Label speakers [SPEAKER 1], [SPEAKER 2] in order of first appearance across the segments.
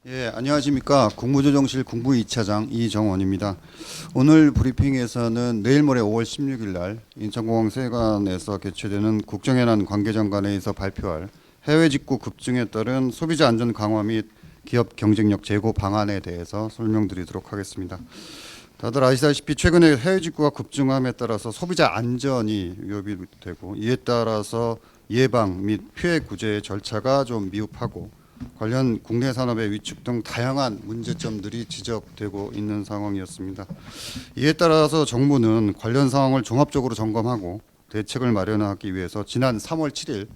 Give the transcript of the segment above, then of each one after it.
[SPEAKER 1] 예, 안녕하십니까. 국무조정실 국무 2차장 이정원입니다. 오늘 브리핑에서는 내일 모레 5월 16일 날 인천공항 세관에서 개최되는 국정연한 관계장관회의에서 발표할 해외 직구 급증에 따른 소비자 안전 강화 및 기업 경쟁력 제고 방안에 대해서 설명드리도록 하겠습니다. 다들 아시다시피 최근에 해외 직구가 급증함에 따라서 소비자 안전이 위협이 되고, 이에 따라서 예방 및 피해 구제 절차가 좀 미흡하고 관련 국내 산업의 위축 등 다양한 문제점들이 지적되고 있는 상황이었습니다. 이에 따라서 정부는 관련 상황을 종합적으로 점검하고 대책을 마련하기 위해서 지난 3월 7일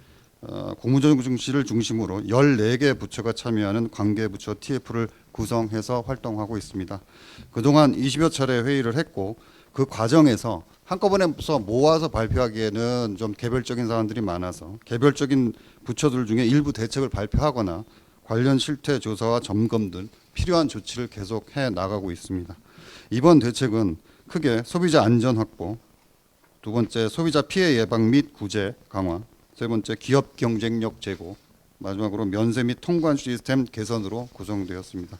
[SPEAKER 1] 국무조정실을 중심으로 14개 부처가 참여하는 관계부처 TF를 구성해서 활동하고 있습니다. 그동안 20여 차례 회의를 했고, 그 과정에서 한꺼번에 모아서 발표하기에는 좀 개별적인 사안들이 많아서 개별적인 부처들 중에 일부 대책을 발표하거나 관련 실태 조사와 점검 등 필요한 조치를 계속해 나가고 있습니다. 이번 대책은 크게 소비자 안전 확보, 두 번째 소비자 피해 예방 및 구제 강화, 세 번째 기업 경쟁력 제고, 마지막으로 면세 및 통관 시스템 개선으로 구성되었습니다.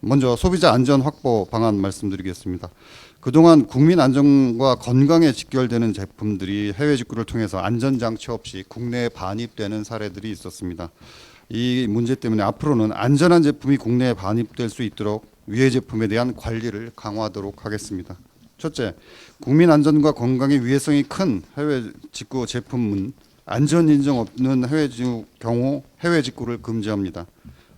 [SPEAKER 1] 먼저 소비자 안전 확보 방안 말씀드리겠습니다. 그동안 국민 안전과 건강에 직결되는 제품들이 해외 직구를 통해서 안전장치 없이 국내에 반입되는 사례들이 있었습니다. 이 문제 때문에 앞으로는 안전한 제품이 국내에 반입될 수 있도록 위해 제품에 대한 관리를 강화하도록 하겠습니다. 첫째, 국민 안전과 건강에 위해성이 큰 해외 직구 제품은 안전 인정 없는 경우 해외 직구를 금지합니다.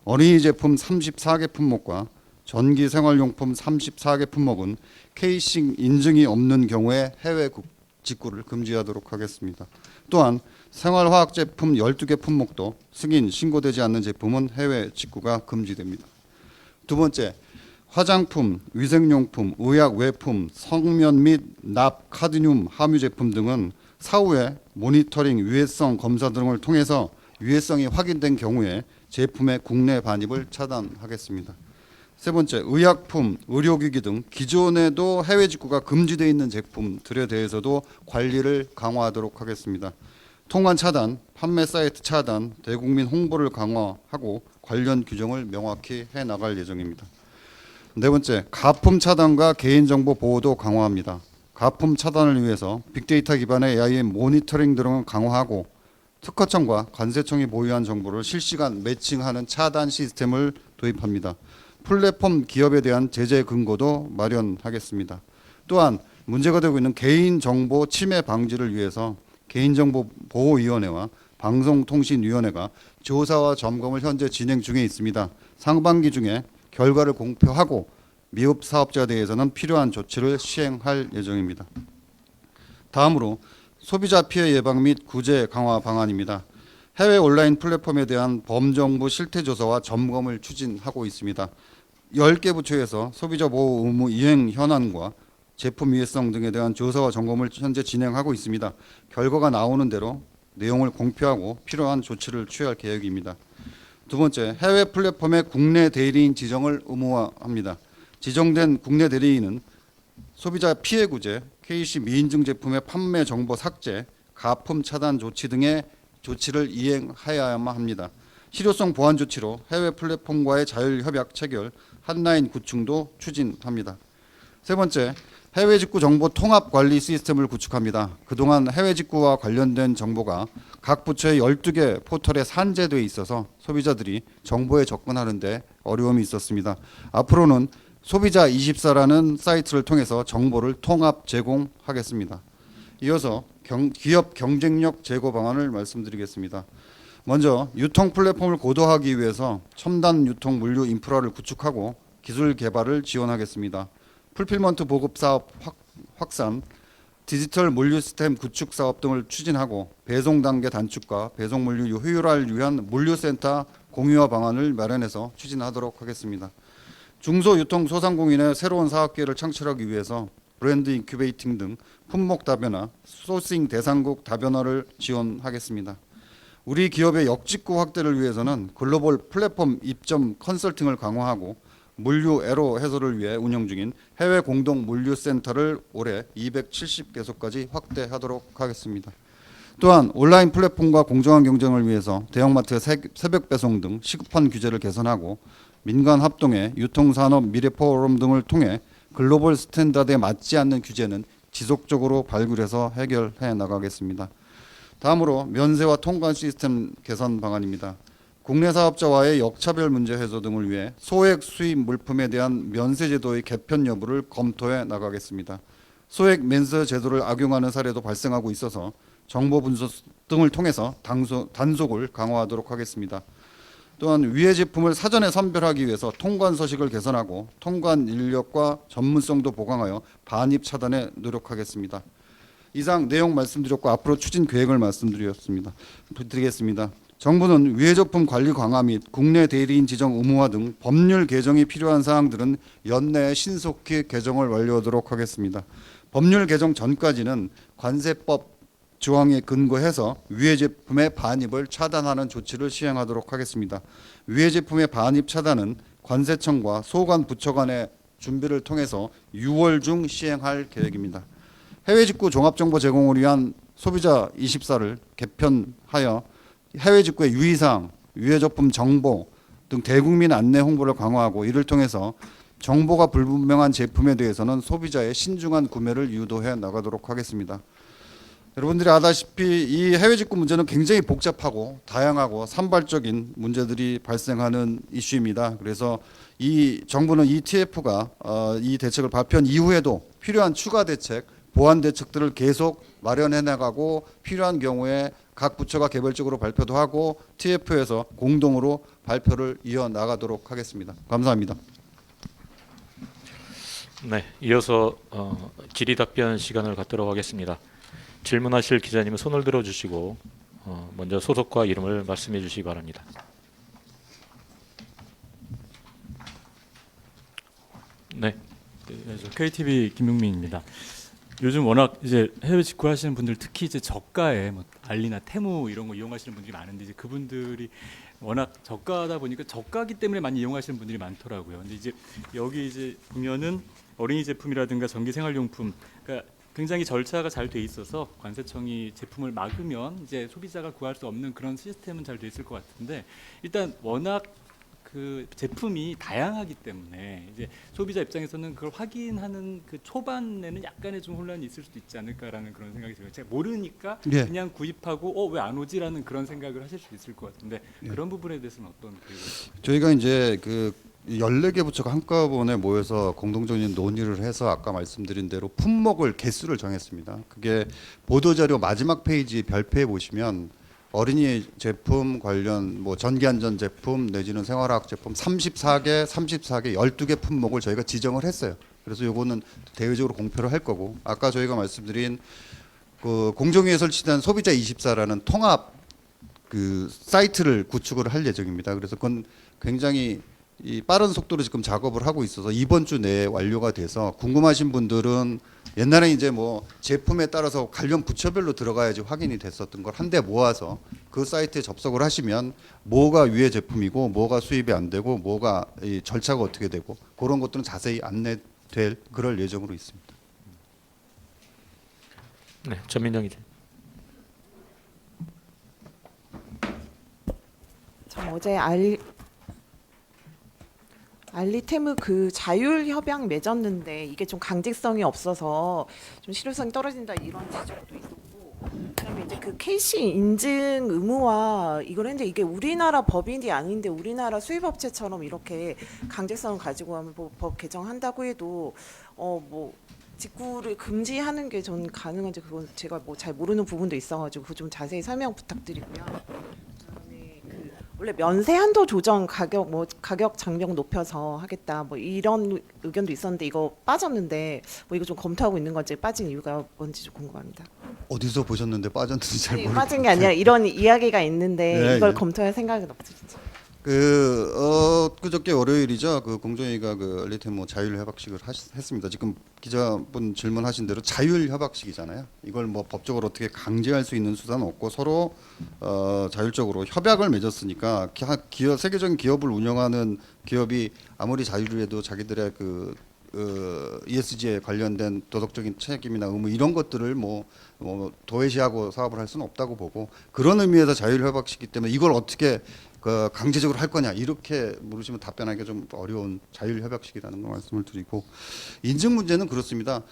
[SPEAKER 1] 어린이 제품 34개 품목과 전기 생활용품 34개 품목은 케이싱 인증이 없는 경우에 해외 직구를 금지하도록 하겠습니다. 또한 생활화학 제품 12개 품목도 승인 신고되지 않는 제품은 해외 직구가 금지됩니다. 두 번째, 화장품, 위생용품, 의약 외품, 성면 및 납, 카드뮴, 함유 제품 등은 사후에 모니터링, 유해성 검사 등을 통해서 유해성이 확인된 경우에 제품의 국내 반입을 차단하겠습니다. 세 번째, 의약품, 의료기기 등 기존에도 해외 직구가 금지되어 있는 제품들에 대해서도 관리를 강화하도록 하겠습니다. 통관 차단, 판매 사이트 차단, 대국민 홍보를 강화하고 관련 규정을 명확히 해나갈 예정입니다. 네 번째, 가품 차단과 개인정보 보호도 강화합니다. 가품 차단을 위해서 빅데이터 기반의 AIM 모니터링 등을 강화하고 특허청과 관세청이 보유한 정보를 실시간 매칭하는 차단 시스템을 도입합니다. 플랫폼 기업에 대한 제재 근거도 마련하겠습니다. 또한 문제가 되고 있는 개인정보 침해 방지를 위해서 개인정보보호위원회와 방송통신위원회가 조사와 점검을 현재 진행 중에 있습니다. 상반기 중에 결과를 공표하고 미흡 사업자에 대해서는 필요한 조치를 시행할 예정입니다. 다음으로 소비자 피해 예방 및 구제 강화 방안입니다. 해외 온라인 플랫폼에 대한 범정부 실태 조사와 점검을 추진하고 있습니다. 10개 부처에서 소비자 보호 의무 이행 현안과 제품 위해성 등에 대한 조사와 점검을 현재 진행하고 있습니다. 결과가 나오는 대로 내용을 공표하고 필요한 조치를 취할 계획입니다. 두 번째, 해외 플랫폼의 국내 대리인 지정을 의무화합니다. 지정된 국내 대리인은 소비자 피해 구제, KC 미인증 제품의 판매 정보 삭제, 가품 차단 조치 등의 조치를 이행하여야만 합니다. 실효성 보완 조치로 해외 플랫폼과의 자율 협약 체결, 한라인 구축도 추진합니다. 세 번째, 해외 직구 정보 통합 관리 시스템을 구축합니다. 그동안 해외 직구와 관련된 정보가 각 부처의 12개 포털에 산재되어 있어서 소비자들이 정보에 접근하는 데 어려움이 있었습니다. 앞으로는 소비자24라는 사이트를 통해서 정보를 통합 제공하겠습니다. 이어서 기업 경쟁력 제고 방안을 말씀드리겠습니다. 먼저 유통 플랫폼을 고도화하기 위해서 첨단 유통 물류 인프라를 구축하고 기술 개발을 지원하겠습니다. 풀필먼트 보급 사업 확산, 디지털 물류 시스템 구축 사업 등을 추진하고 배송 단계 단축과 배송 물류 효율화를 위한 물류센터 공유화 방안을 마련해서 추진하도록 하겠습니다. 중소유통소상공인의 새로운 사업 기회를 창출하기 위해서 브랜드 인큐베이팅 등 품목 다변화, 소싱 대상국 다변화를 지원하겠습니다. 우리 기업의 역직구 확대를 위해서는 글로벌 플랫폼 입점 컨설팅을 강화하고 물류 애로 해소를 위해 운영 중인 해외 공동 물류센터를 올해 270개소까지 확대하도록 하겠습니다. 또한 온라인 플랫폼과 공정한 경쟁을 위해서 대형마트의 새벽 배송 등 시급한 규제를 개선하고 민간 합동의 유통산업 미래 포럼 등을 통해 글로벌 스탠다드에 맞지 않는 규제는 지속적으로 발굴해서 해결해 나가겠습니다. 다음으로 면세와 통관 시스템 개선 방안입니다. 국내 사업자와의 역차별 문제 해소 등을 위해 소액 수입 물품에 대한 면세 제도의 개편 여부를 검토해 나가겠습니다. 소액 면세 제도를 악용하는 사례도 발생하고 있어서 정보 분석 등을 통해서 단속을 강화하도록 하겠습니다. 또한 위해 제품을 사전에 선별하기 위해서 통관 서식을 개선하고 통관 인력과 전문성도 보강하여 반입 차단에 노력하겠습니다. 이상 내용 말씀드렸고 앞으로 추진 계획을 말씀드리겠습니다. 정부는 위해 제품 관리 강화 및 국내 대리인 지정 의무화 등 법률 개정이 필요한 사항들은 연내에 신속히 개정을 완료하도록 하겠습니다. 법률 개정 전까지는 관세법 조항에 근거해서 위해 제품의 반입을 차단하는 조치를 시행하도록 하겠습니다. 위해 제품의 반입 차단은 관세청과 소관 부처 간의 준비를 통해서 6월 중 시행할 계획입니다. 해외 직구 종합 정보 제공을 위한 소비자 24를 개편하여 해외 직구의 유의사항, 위해 제품 정보 등 대국민 안내 홍보를 강화하고 이를 통해서 정보가 불분명한 제품에 대해서는 소비자의 신중한 구매를 유도해 나가도록 하겠습니다. 여러분들이 아다시피 이 해외 직구 문제는 굉장히 복잡하고 다양하고 산발적인 문제들이 발생하는 이슈입니다. 그래서 이 정부는 이 TF가 이 대책을 발표한 이후에도 필요한 추가 대책, 보완 대책들을 계속 마련해 나가고 필요한 경우에 각 부처가 개별적으로 발표도 하고 TF에서 공동으로 발표를 이어 나가도록 하겠습니다. 감사합니다.
[SPEAKER 2] 네, 이어서 질의 답변 시간을 갖도록 하겠습니다. 질문하실 기자님은 손을 들어주시고 먼저 소속과 이름을 말씀해 주시기 바랍니다. 네,
[SPEAKER 3] 저 KTV 김용민입니다. 요즘 워낙 이제 해외 직구하시는 분들 특히 이제 저가에 뭐 알리나 테무 이런 거 이용하시는 분들이 많은데 이제 그분들이 워낙 저가다 보니까 저가기 때문에 많이 이용하시는 분들이 많더라고요. 근데 이제 여기 이제 보면은 어린이 제품이라든가 전기 생활용품, 그러니까 굉장히 절차가 잘 돼 있어서 관세청이 제품을 막으면 이제 소비자가 구할 수 없는 그런 시스템은 잘 돼 있을 것 같은데 일단 워낙 그 제품이 다양하기 때문에 이제 소비자 입장에서는 그걸 확인하는 그 초반에는 약간의 좀 혼란이 있을 수도 있지 않을까라는 그런 생각이 들어요. 제가 모르니까
[SPEAKER 1] 예.
[SPEAKER 3] 그냥 구입하고 왜 안 오지라는 그런 생각을 하실 수 있을 것 같은데
[SPEAKER 1] 예.
[SPEAKER 3] 그런 부분에 대해서는 어떤 계획을?
[SPEAKER 1] 저희가 이제 그 14개 부처가 한꺼번에 모여서 공동적인 논의를 해서 아까 말씀드린 대로 품목을 개수를 정했습니다. 그게 보도자료 마지막 페이지 별표에 보시면 어린이 제품 관련 뭐 전기안전 제품 내지는 생활화학 제품 34개 12개 품목을 저희가 지정을 했어요. 그래서 요거는 대외적으로 공표를 할 거고 아까 저희가 말씀드린 그 공정위에 설치된 소비자 24라는 통합 그 사이트를 구축을 할 예정입니다. 그래서 그건 굉장히 이 빠른 속도로 지금 작업을 하고 있어서 이번 주 내에 완료가 돼서 궁금하신 분들은 옛날에 이제 뭐 제품에 따라서 관련 부처별로 들어가야지 확인이 됐었던 걸 한데 모아서 그 사이트에 접속을 하시면 뭐가 유해 제품이고 뭐가 수입이 안 되고 뭐가 이 절차가 어떻게 되고 그런 것들은 자세히 안내될 그럴 예정으로 있습니다.
[SPEAKER 2] 네, 전민정 기자.
[SPEAKER 4] 참 어제 알리테무 그 자율 협약 맺었는데 이게 좀 강제성이 없어서 좀 실효성이 떨어진다 이런 지적도 있었고, 그다음에 이제 그 KC 인증 의무화 이걸 했는데 이게 우리나라 법인이 아닌데 우리나라 수입업체처럼 이렇게 강제성을 가지고 하면 법 개정한다고 해도 뭐 직구를 금지하는 게 전 가능한지 그건 제가 뭐 잘 모르는 부분도 있어가지고 그거 좀 자세히 설명 부탁드리고요. 원래 면세 한도 조정 가격 장벽 높여서 하겠다 뭐 이런 의견도 있었는데 이거 빠졌는데 뭐 이거 좀 검토하고 있는 건지 빠진 이유가 뭔지 좀 궁금합니다.
[SPEAKER 1] 어디서 보셨는데 빠졌는지 잘
[SPEAKER 4] 아니,
[SPEAKER 1] 모르겠어요.
[SPEAKER 4] 빠진 게 아니라 이런 이야기가 있는데
[SPEAKER 1] 네,
[SPEAKER 4] 이걸
[SPEAKER 1] 예.
[SPEAKER 4] 검토할 생각은 없으신지.
[SPEAKER 1] 그저께 월요일이죠. 그 공정위가 그 알리테무 자율 협약식을 했습니다. 지금 기자분 질문하신 대로 자율 협약식이잖아요. 이걸 뭐 법적으로 어떻게 강제할 수 있는 수단은 없고 서로 자율적으로 협약을 맺었으니까 세계적인 기업을 운영하는 기업이 아무리 자율해도 자기들의 그 ESG에 관련된 도덕적인 책임이나 의무 이런 것들을 뭐 도외시하고 사업을 할 수는 없다고 보고 그런 의미에서 자율협약시기 때문에 이걸 어떻게 그 강제적으로 할 거냐 이렇게 물으시면 답변하기가 좀 어려운 자율협약식이라는 거 말씀을 드리고 인증 문제는 그렇습니다.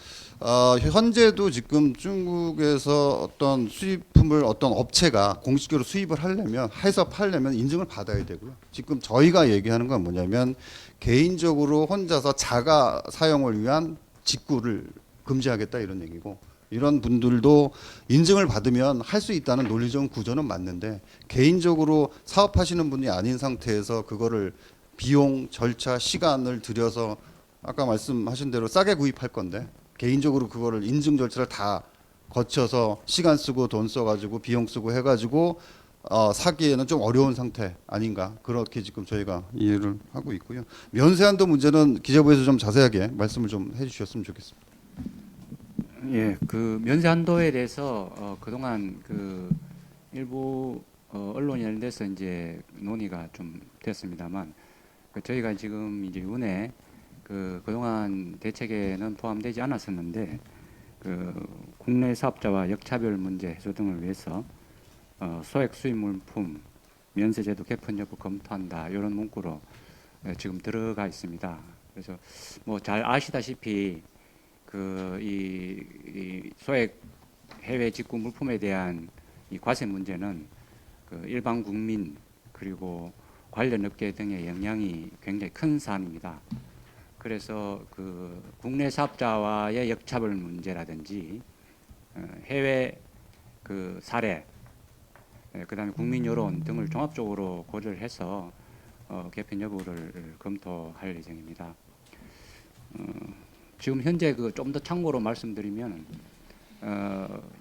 [SPEAKER 1] 현재도 지금 중국에서 어떤 수입품을 어떤 업체가 공식적으로 수입을 하려면 해서 팔려면 인증을 받아야 되고요. 지금 저희가 얘기하는 건 뭐냐면 개인적으로 혼자서 자가 사용을 위한 직구를 금지하겠다 이런 얘기고 이런 분들도 인증을 받으면 할 수 있다는 논리적 구조는 맞는데 개인적으로 사업하시는 분이 아닌 상태에서 그거를 비용, 절차, 시간을 들여서 아까 말씀하신 대로 싸게 구입할 건데 개인적으로 그거를 인증 절차를 다 거쳐서 시간 쓰고 돈 써가지고 비용 쓰고 해가지고 사기에는 좀 어려운 상태 아닌가 그렇게 지금 저희가 이해를 하고 있고요. 면세한도 문제는 기재부에서 좀 자세하게 말씀을 좀 해주셨으면 좋겠습니다.
[SPEAKER 5] 예, 그 면세 한도에 대해서 그동안 그 일부 언론이 관련돼서 이제 논의가 좀 됐습니다만 저희가 지금 이제 이번에 그동안 대책에는 포함되지 않았었는데 그 국내 사업자와 역차별 문제 해소 등을 위해서 소액 수입 물품 면세 제도 개편 여부 검토한다 이런 문구로 지금 들어가 있습니다. 그래서 뭐 잘 아시다시피 이 소액 해외 직구 물품에 대한 이 과세 문제는 그 일반 국민 그리고 관련 업계 등의 영향이 굉장히 큰 사안입니다. 그래서 그 국내 사업자와의 역차별 문제라든지 해외 그 사례, 그다음에 국민 여론 등을 종합적으로 고려를 해서 개편 여부를 검토할 예정입니다. 지금 현재 그 좀 더 참고로 말씀드리면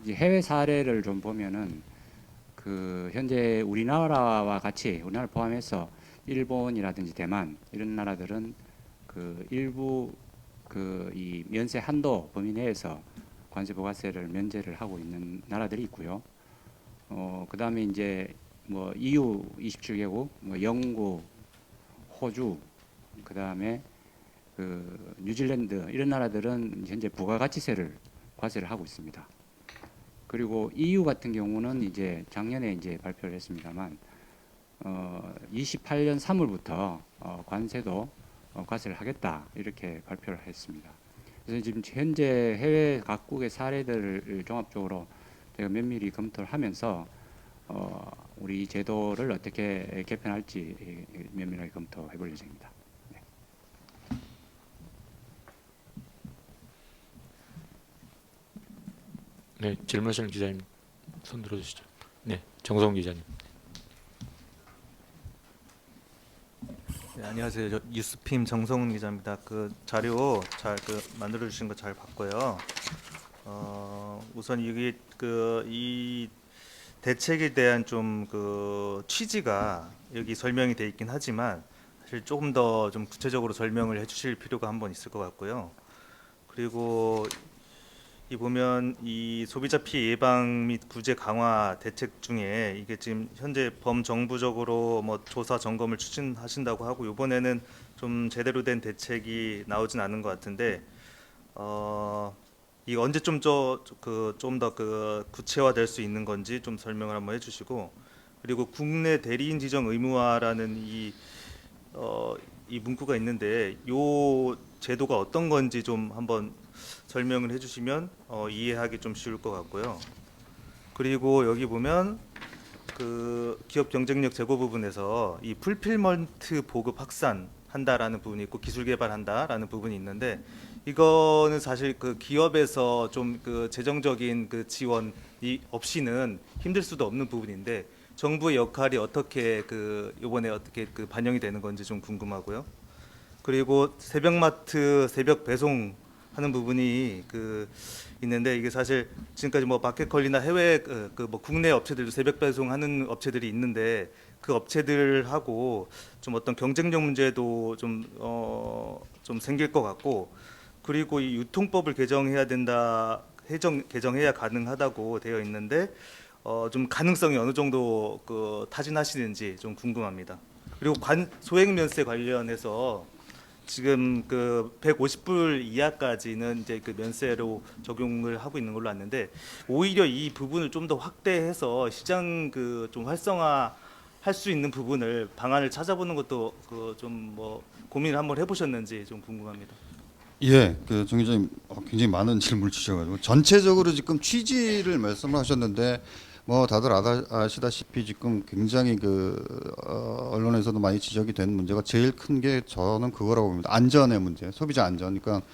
[SPEAKER 5] 이제 해외 사례를 좀 보면은 그 현재 우리나라와 같이 우리나라를 포함해서 일본이라든지 대만 이런 나라들은 그 일부 그 이 면세 한도 범위 내에서 관세 부가세를 면제를 하고 있는 나라들이 있고요. 그다음에 이제 뭐 EU 27개국, 뭐 영국, 호주, 그다음에 그 뉴질랜드 이런 나라들은 현재 부가가치세를 과세를 하고 있습니다. 그리고 EU 같은 경우는 이제 작년에 이제 발표를 했습니다만 28년 3월부터 관세도 과세를 하겠다 이렇게 발표를 했습니다. 그래서 지금 현재 해외 각국의 사례들을 종합적으로 제가 면밀히 검토를 하면서 우리 제도를 어떻게 개편할지 면밀하게 검토해 볼 예정입니다.
[SPEAKER 2] 네, 질문하시는 기자님 손 들어주시죠. 네, 정성 기자님.
[SPEAKER 6] 네, 안녕하세요. 저 뉴스핌 정성훈 기자입니다. 그 자료 잘 만들어 주신 거 잘 봤고요. 우선 이게 이 대책에 대한 좀 취지가 여기 설명이 돼 있긴 하지만 사실 조금 더 좀 구체적으로 설명을 해주실 필요가 한번 있을 것 같고요. 그리고 이 보면 이 소비자 피해 예방 및 구제 강화 대책 중에 이게 지금 현재 범정부적으로 뭐 조사 점검을 추진하신다고 하고 이번에는 좀 제대로 된 대책이 나오진 않은 것 같은데 이 언제 좀 더 구체화될 수 있는 건지 좀 설명을 한번 해주시고 그리고 국내 대리인 지정 의무화라는 이 문구가 있는데 이 제도가 어떤 건지 좀 한번 설명을 해주시면 이해하기 좀 쉬울 것 같고요. 그리고 여기 보면 그 기업 경쟁력 제고 부분에서 이 풀필먼트 보급 확산한다라는 부분이 있고 기술 개발한다라는 부분이 있는데 이거는 사실 그 기업에서 좀 그 재정적인 그 지원이 없이는 힘들 수도 없는 부분인데 정부의 역할이 어떻게 이번에 어떻게 반영이 되는 건지 좀 궁금하고요. 그리고 새벽마트 새벽 배송 하는 부분이 있는데 이게 사실 지금까지 뭐 마켓컬리나 해외 뭐 국내 업체들도 새벽 배송하는 업체들이 있는데 그 업체들하고 좀 어떤 경쟁력 문제도 좀 생길 것 같고 그리고 이 유통법을 개정해야 가능하다고 되어 있는데 좀 가능성이 어느 정도 타진하시는지 좀 궁금합니다. 그리고 소액 면세 관련해서 지금 그 150불 이하까지는 이제 그 면세로 적용을 하고 있는 걸로 아는데 오히려 이 부분을 좀 더 확대해서 시장 그 좀 활성화 할 수 있는 부분을 방안을 찾아보는 것도 그 좀 뭐 고민을 한번 해보셨는지 좀 궁금합니다.
[SPEAKER 1] 예, 그 정 기자님 굉장히 많은 질문을 주셔가지고 전체적으로 지금 취지를 말씀하셨는데 뭐 다들 아시다시피 지금 굉장히 언론에서도 많이 지적이 된 문제가 제일 큰 게 저는 그거라고 봅니다. 안전의 문제, 소비자 안전. 그러니까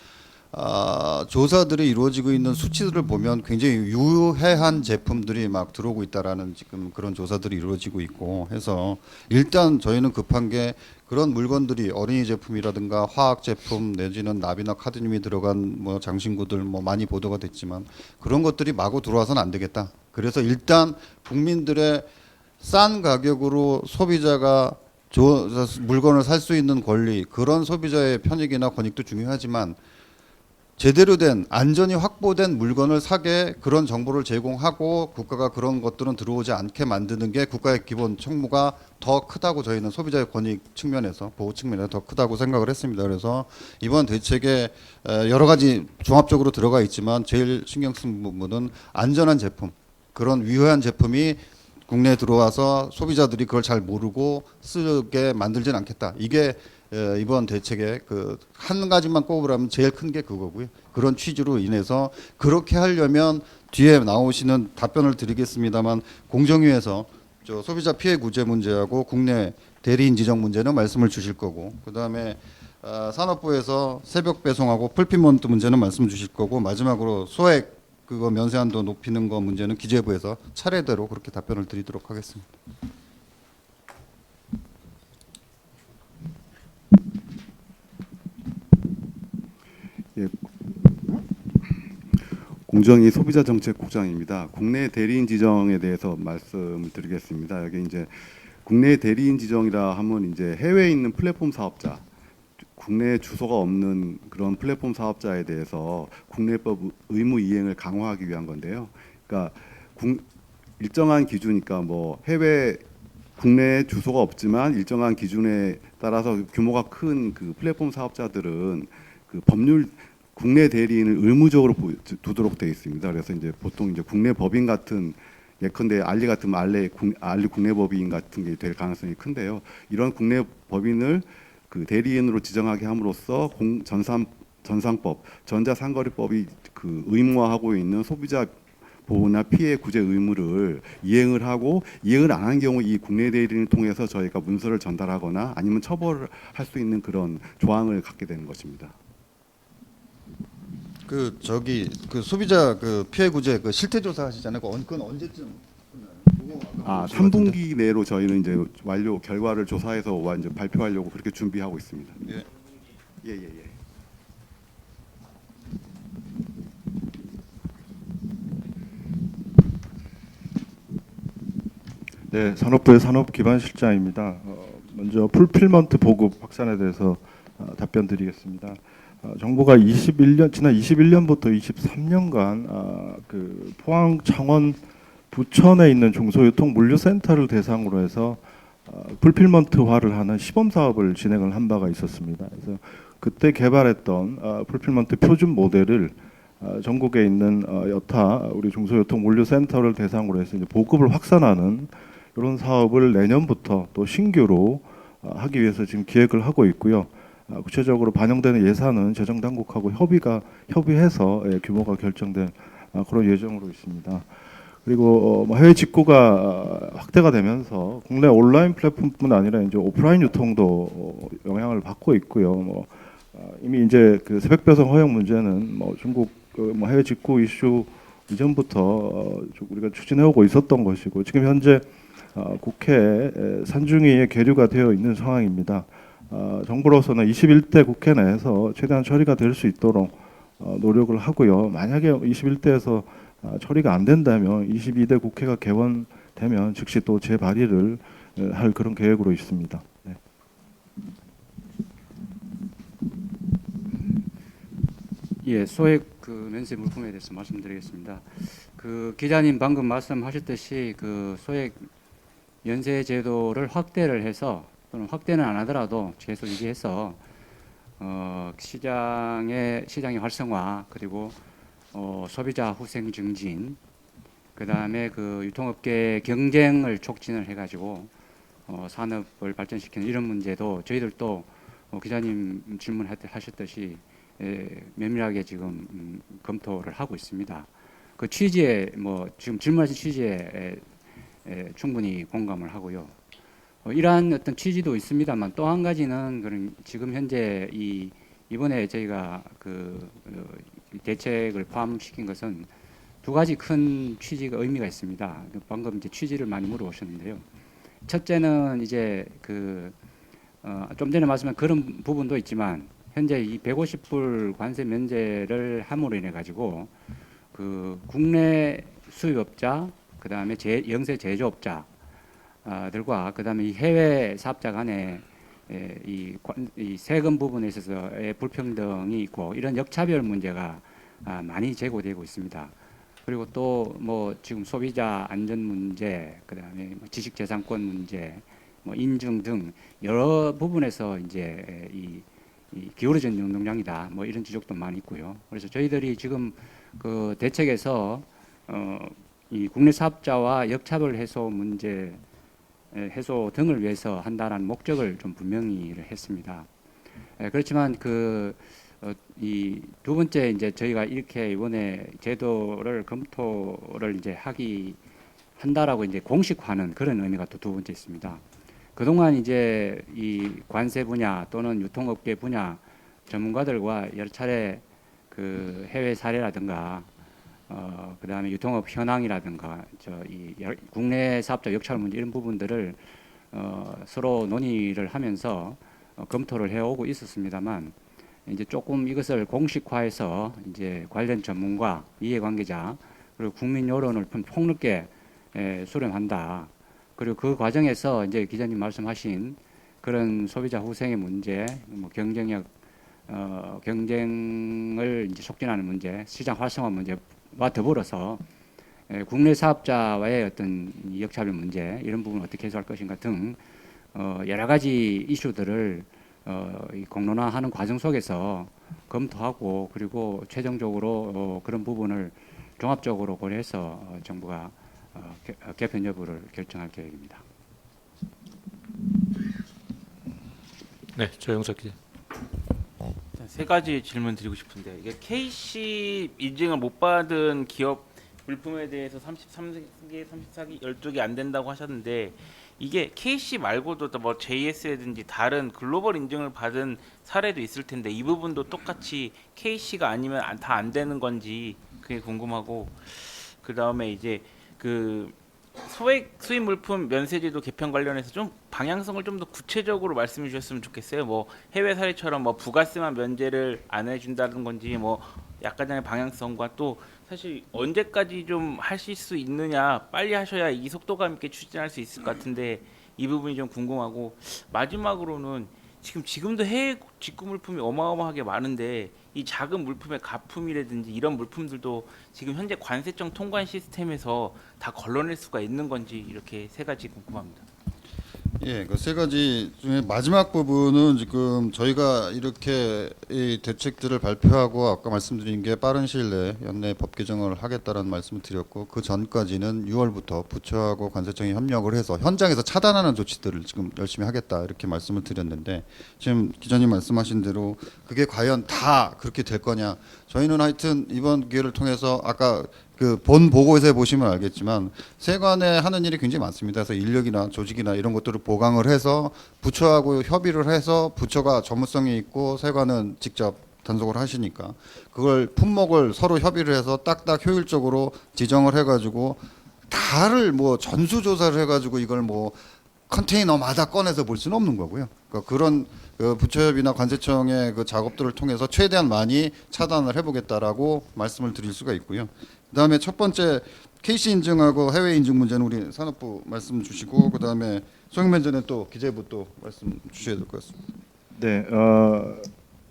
[SPEAKER 1] 조사들이 이루어지고 있는 수치들을 보면 굉장히 유해한 제품들이 막 들어오고 있다라는 지금 그런 조사들이 이루어지고 있고 해서 일단 저희는 급한 게 그런 물건들이 어린이 제품이라든가 화학 제품 내지는 납이나 카드뮴이 들어간 뭐 장신구들 뭐 많이 보도가 됐지만 그런 것들이 마구 들어와서는 안 되겠다. 그래서 일단 국민들의 싼 가격으로 소비자가 물건을 살 수 있는 권리, 그런 소비자의 편익이나 권익도 중요하지만 제대로 된 안전이 확보된 물건을 사게 그런 정보를 제공하고 국가가 그런 것들은 들어오지 않게 만드는 게 국가의 기본 책무가 더 크다고 저희는 소비자의 권익 측면에서 보호 측면에서 더 크다고 생각을 했습니다. 그래서 이번 대책에 여러 가지 종합적으로 들어가 있지만 제일 신경 쓴 부분은 안전한 제품, 그런 유효한 제품이 국내에 들어와서 소비자들이 그걸 잘 모르고 쓰게 만들진 않겠다. 이게 이번 대책의 그 한 가지만 꼽으라면 제일 큰 게 그거고요. 그런 취지로 인해서 그렇게 하려면 뒤에 나오시는 답변을 드리겠습니다만 공정위에서 저 소비자 피해 구제 문제하고 국내 대리인 지정 문제는 말씀을 주실 거고, 그다음에 산업부에서 새벽 배송하고 풀피먼트 문제는 말씀 주실 거고, 마지막으로 소액 그거 면세 한도 높이는 거 문제는 기재부에서 차례대로 그렇게 답변을 드리도록 하겠습니다.
[SPEAKER 7] 예, 공정위 소비자정책국장입니다. 국내 대리인 지정에 대해서 말씀을 드리겠습니다. 여기 이제 국내 대리인 지정이라 하면 이제 해외에 있는 플랫폼 사업자, 국내 주소가 없는 그런 플랫폼 사업자에 대해서 국내법 의무 이행을 강화하기 위한 건데요. 그러니까 일정한 기준이니까 뭐 해외 국내에 주소가 없지만 일정한 기준에 따라서 규모가 큰 그 플랫폼 사업자들은 그 법률 국내 대리인을 의무적으로 두도록 되어 있습니다. 그래서 이제 보통 이제 국내 법인 같은 예컨대 알리 같은 알리 국내 법인 같은 게 될 가능성이 큰데요. 이런 국내 법인을 그 대리인으로 지정하게 함으로써 전상법, 전자상거래법이 그 의무화하고 있는 소비자 보호나 피해 구제 의무를 이행을 하고, 이행을 안 한 경우 이 국내 대리인을 통해서 저희가 문서를 전달하거나 아니면 처벌을 할 수 있는 그런 조항을 갖게 되는 것입니다.
[SPEAKER 1] 그 소비자 그 피해 구제 그 실태 조사 하시잖아요. 그건 언제쯤 끝나요?
[SPEAKER 7] 3분기 내로 저희는 이제 완료 결과를 조사해서 완전 발표하려고 그렇게 준비하고 있습니다.
[SPEAKER 1] 예.
[SPEAKER 7] 예.
[SPEAKER 8] 네, 산업부의 산업기반실장입니다. 먼저 풀필먼트 보급 확산에 대해서 답변드리겠습니다. 정부가 지난 21년부터 23년간 그 포항, 창원, 부천에 있는 중소유통 물류센터를 대상으로 해서 풀필먼트화를 하는 시범 사업을 진행을 한 바가 있었습니다. 그래서 그때 개발했던 풀필먼트 표준 모델을 전국에 있는 여타 우리 중소유통 물류센터를 대상으로 해서 이제 보급을 확산하는 이런 사업을 내년부터 또 신규로 하기 위해서 지금 기획을 하고 있고요. 구체적으로 반영되는 예산은 재정당국하고 협의해서 규모가 결정된 그런 예정으로 있습니다. 그리고 해외 직구가 확대가 되면서 국내 온라인 플랫폼뿐 아니라 이제 오프라인 유통도 영향을 받고 있고요. 이미 이제 그 새벽 배송 허용 문제는 중국 해외 직구 이슈 이전부터 우리가 추진해오고 있었던 것이고, 지금 현재 국회 산중위에 계류가 되어 있는 상황입니다. 정부로서는 21대 국회 내에서 최대한 처리가 될 수 있도록 노력을 하고요. 만약에 21대에서 처리가 안 된다면 22대 국회가 개원되면 즉시 또 재발의를 할 그런 계획으로 있습니다. 네.
[SPEAKER 5] 예, 소액 그 면세 물품에 대해서 말씀드리겠습니다. 그 기자님 방금 말씀하셨듯이 그 소액 면세 제도를 확대를 해서, 또는 확대는 안 하더라도 계속 유지해서 시장의 활성화 그리고 소비자 후생 증진 그다음에 그 유통업계 경쟁을 촉진을 해가지고 산업을 발전시키는 이런 문제도 저희들도 기자님 질문하셨듯이 면밀하게 지금 검토를 하고 있습니다. 그 취지에 지금 질문하신 취지에 충분히 공감을 하고요. 이러한 어떤 취지도 있습니다만 또 한 가지는 그런 지금 현재 이번에 저희가 그 대책을 포함시킨 것은 두 가지 큰 취지가 의미가 있습니다. 방금 이제 취지를 많이 물어보셨는데요. 첫째는 이제 좀 전에 말씀한 그런 부분도 있지만 현재 이 150불 관세 면제를 함으로 인해 가지고 그 국내 수입업자 그다음에 영세 제조업자 들과 그다음에 이 해외 사업자 간에 이 세금 부분에 있어서의 불평등이 있고 이런 역차별 문제가 많이 제고되고 있습니다. 그리고 또 지금 소비자 안전 문제, 그다음에 지식재산권 문제, 인증 등 여러 부분에서 이제 이 기울어진 운동량이다. 이런 지적도 많이 있고요. 그래서 저희들이 지금 그 대책에서 이 국내 사업자와 역차별 해소 문제 해소 등을 위해서 한다라는 목적을 좀 분명히 했습니다. 그렇지만 이 두 번째 이제 저희가 이렇게 이번에 제도를 검토를 이제 한다라고 이제 공식화하는 그런 의미가 또 두 번째 있습니다. 그동안 이제 이 관세 분야 또는 유통업계 분야 전문가들과 여러 차례 그 해외 사례라든가 그다음에 유통업 현황이라든가 국내 사업자 역차별 문제 이런 부분들을 서로 논의를 하면서 검토를 해오고 있었습니다만 이제 조금 이것을 공식화해서 이제 관련 전문가, 이해관계자 그리고 국민 여론을 폭넓게 수렴한다. 그리고 그 과정에서 이제 기자님 말씀하신 그런 소비자 후생의 문제, 경쟁을 이제 촉진하는 문제, 시장 활성화 문제와 더불어서 국내 사업자와의 어떤 역차별 문제 이런 부분을 어떻게 해소할 것인가 등 여러 가지 이슈들을 이 공론화하는 과정 속에서 검토하고 그리고 최종적으로 그런 부분을 종합적으로 고려해서 정부가 개편 여부를 결정할 계획입니다.
[SPEAKER 2] 네, 조영석 기자.
[SPEAKER 9] 세 가지 질문 드리고 싶은데 이게 KC 인증을 못 받은 기업 물품에 대해서 33개, 34개, 12개 안 된다고 하셨는데 이게 KC 말고도 뭐 JS라든지 다른 글로벌 인증을 받은 사례도 있을 텐데 이 부분도 똑같이 KC가 아니면 다 안 되는 건지 그게 궁금하고 그 다음에 이제 그 소액 수입 물품 면세제도 개편 관련해서 좀 방향성을 좀 더 구체적으로 말씀해 주셨으면 좋겠어요. 뭐 해외 사례처럼 뭐 부가세만 면제를 안 해준다는 건지 뭐 약간의 방향성과 또 사실 언제까지 좀 하실 수 있느냐 빨리 하셔야 이 속도감 있게 추진할 수 있을 것 같은데 이 부분이 좀 궁금하고 마지막으로는 지금도 해외 직구 물품이 어마어마하게 많은데 이 작은 물품의 가품이라든지 이런 물품들도 지금 현재 관세청 통관 시스템에서 다 걸러낼 수가 있는 건지 이렇게 세 가지 궁금합니다.
[SPEAKER 1] 예, 그 세 가지 중에 마지막 부분은 지금 저희가 이렇게 이 대책들을 발표하고 아까 말씀드린 게 빠른 시일 내에 연내 법 개정을 하겠다라는 말씀을 드렸고 그 전까지는 6월부터 부처하고 관세청이 협력을 해서 현장에서 차단하는 조치들을 지금 열심히 하겠다 이렇게 말씀을 드렸는데 지금 기자님 말씀하신 대로 그게 과연 다 그렇게 될 거냐 저희는 하여튼 이번 기회를 통해서 아까 그 본 보고서에 보시면 알겠지만 세관에 하는 일이 굉장히 많습니다. 그래서 인력이나 조직이나 이런 것들을 보강을 해서 부처하고 협의를 해서 부처가 전문성이 있고 세관은 직접 단속을 하시니까 그걸 품목을 서로 협의를 해서 딱딱 효율적으로 지정을 해가지고 다를 뭐 전수조사를 해가지고 이걸 뭐 컨테이너마다 꺼내서 볼 수는 없는 거고요. 그러니까 그런 그 부처협이나 관세청의 그 작업들을 통해서 최대한 많이 차단을 해보겠다라고 말씀을 드릴 수가 있고요. 그다음에 첫 번째 KC 인증하고 해외 인증 문제는 우리 산업부 말씀 주시고 그다음에 소액면제는 또 기재부 또 말씀 주셔야 될 것 같습니다.
[SPEAKER 8] 네,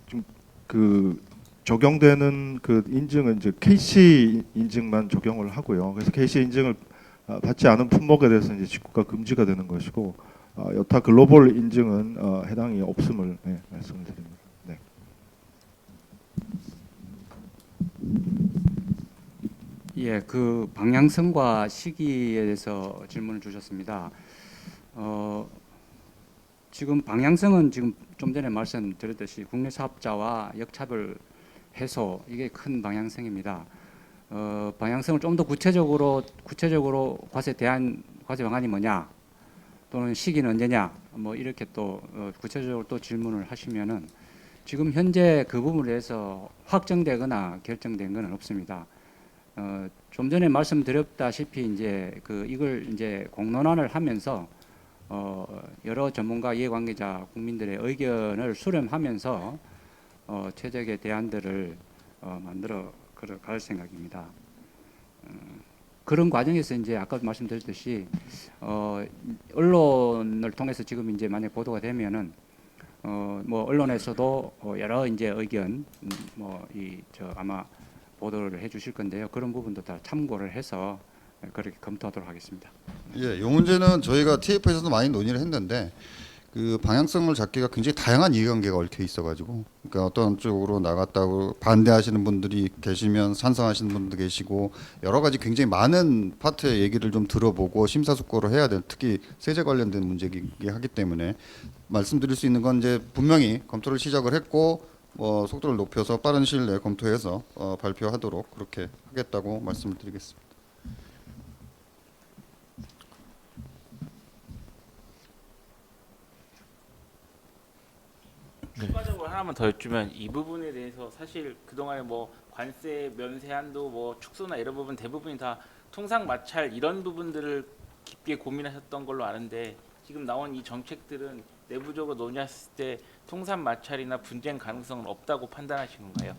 [SPEAKER 8] 좀 그 적용되는 그 인증은 이제 KC 인증만 적용을 하고요. 그래서 KC 인증을 받지 않은 품목에 대해서 이제 직구가 금지가 되는 것이고 여타 글로벌 인증은 해당이 없음을 말씀을 드립니다. 네.
[SPEAKER 5] 예, 그 방향성과 시기에 대해서 질문을 주셨습니다. 지금 방향성은 지금 좀 전에 말씀드렸듯이 국내 사업자와 역차별 해소 이게 큰 방향성입니다. 방향성을 좀 더 구체적으로 과세 방안이 뭐냐 또는 시기는 언제냐 뭐 이렇게 또 구체적으로 또 질문을 하시면은 지금 현재 그 부분에 대해서 확정되거나 결정된 건 없습니다. 좀 전에 말씀드렸다시피 이제 이걸 이제 공론화를 하면서 여러 전문가, 이해관계자, 국민들의 의견을 수렴하면서 최적의 대안들을 만들어 갈 생각입니다. 그런 과정에서 이제 아까 말씀드렸듯이 언론을 통해서 지금 이제 만약 보도가 되면은 뭐 언론에서도 여러 이제 의견 아마 보도를 해주실 건데요. 그런 부분도 다 참고를 해서 그렇게 검토하도록 하겠습니다.
[SPEAKER 1] 예, 이 문제는 저희가 TF에서도 많이 논의를 했는데 그 방향성을 잡기가 굉장히 다양한 이해관계가 얽혀 있어가지고 그러니까 어떤 쪽으로 나갔다고 반대하시는 분들이 계시면 찬성하시는 분도 계시고 여러 가지 굉장히 많은 파트의 얘기를 좀 들어보고 심사숙고를 해야 될 특히 세제 관련된 문제이기 하기 때문에 말씀드릴 수 있는 건 이제 분명히 검토를 시작을 했고 속도를 높여서 빠른 시일 내에 검토해서 발표하도록 그렇게 하겠다고 말씀을 드리겠습니다.
[SPEAKER 9] 추가적으로 하나만 더 여쭈면 이 부분에 대해서 사실 그동안에 뭐 관세 면세 한도 뭐 축소나 이런 부분 대부분이 다 통상 마찰 이런 부분들을 깊게 고민하셨던 걸로 아는데 지금 나온 이 정책들은 내부적으로 논의했을 때 통상 마찰이나 분쟁 가능성은 없다고 판단하신 건가요?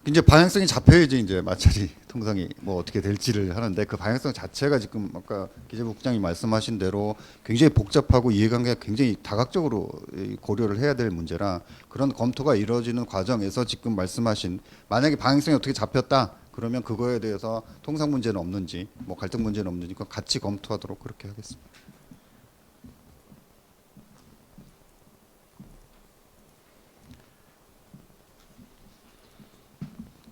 [SPEAKER 1] 이제 방향성이 잡혀야지 이제 마찰이 통상이 뭐 어떻게 될지를 하는데 그 방향성 자체가 지금 아까 기재부 국장이 말씀하신 대로 굉장히 복잡하고 이해관계가 굉장히 다각적으로 고려를 해야 될 문제라 그런 검토가 이루어지는 과정에서 지금 말씀하신 만약에 방향성이 어떻게 잡혔다 그러면 그거에 대해서 통상 문제는 없는지 뭐 갈등 문제는 없는지 그거 같이 검토하도록 그렇게 하겠습니다.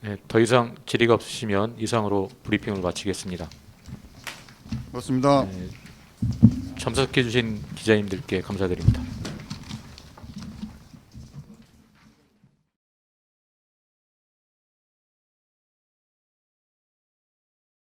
[SPEAKER 2] 네, 더 이상 질의가 없으시면 이상으로 브리핑을 마치겠습니다.
[SPEAKER 1] 그렇습니다.
[SPEAKER 2] 참석해 주신 기자님들께 감사드립니다.